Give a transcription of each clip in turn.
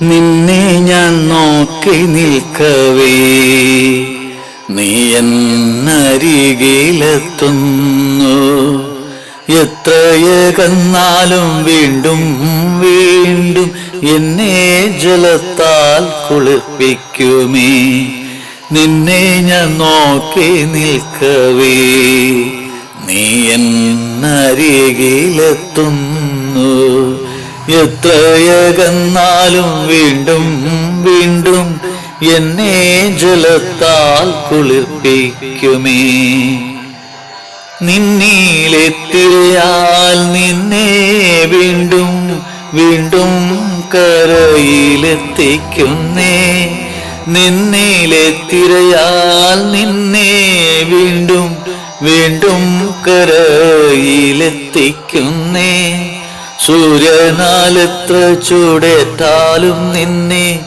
നിന്നെ ഞാൻ നോക്കി നിൽക്കവേ നീ എന്നരികിലെത്തുന്നു. എത്രയകന്നാലും വീണ്ടും വീണ്ടും എന്നെ ജലത്താൽ കുളിർപ്പിക്കുമേ. നിന്നെ ഞാൻ നോക്കി നിൽക്കവേ നീ എന്നരികിലെത്തുന്നു. എത്രയകന്നാലും വീണ്ടും വീണ്ടും എന്നെ ജലത്താൽ കുളിർപ്പിക്കുമേ. നിന്നിലെത്തിയാൽ നിന്നെ വീണ്ടും വീണ്ടും കരയിലെത്തിക്കുന്നേ. നിന്നിലെത്തിയാൽ നിന്നെ വീണ്ടും വീണ്ടും കരയിലെത്തിക്കുന്നേ. സൂര്യനാലെത്ര ചൂടേറ്റാലും നിന്നെ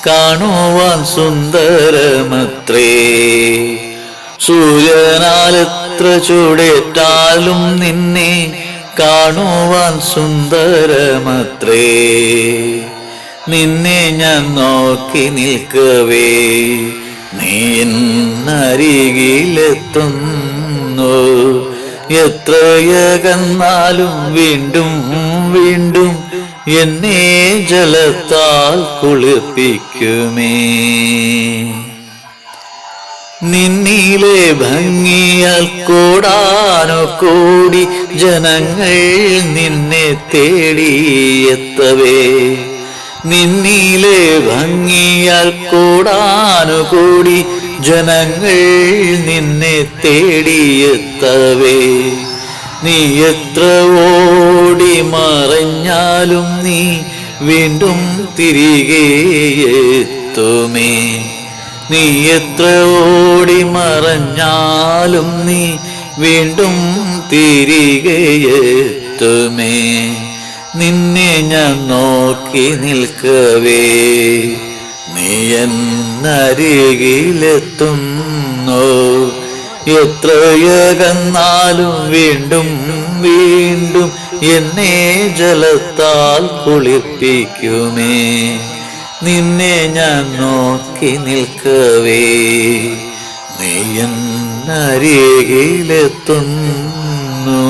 കാണുവാൻ സുന്ദരമത്രേ. സൂര്യനാലെത്ര ചൂടേറ്റാലും നിന്നെ കാണുവാൻ സുന്ദരമത്രേ. നിന്നെ ഞാൻ നോക്കി നിൽക്കവേ നീ എന്നരികിലെത്തുന്നു. എത്രയകന്നാലും വീണ്ടും വീണ്ടും എന്നെ ജലത്താൽ കുളിർപ്പിക്കുമേ. നിന്നിലെ ഭംഗിയാൽ കോടാനുകൂടി ജനങ്ങൾ നിന്നെ തേടിയെത്തവേ. നിന്നിലെ ഭംഗിയാൽ കോടാനുകൂടി ജനങ്ങൾ നിന്നെ തേടിയെത്തവേ. നീ എത്ര ഓടി മറഞ്ഞാലും നീ വീണ്ടും തിരികെ എത്തുമേ. നീ എത്ര ഓടി മറഞ്ഞാലും നീ വീണ്ടും തിരികെ എത്തുമേ. നിന്നെ ഞാൻ നോക്കി നിൽക്കവേ നീ എന്നരികിലെത്തുന്നു. എത്രയകന്നാലും വീണ്ടും വീണ്ടും എന്നെ ജലത്താൽ കുളിർപ്പിക്കുമേ. നിന്നെ ഞാൻ നോക്കി നിൽക്കവേ നീ എന്നരികിലെത്തുന്നു.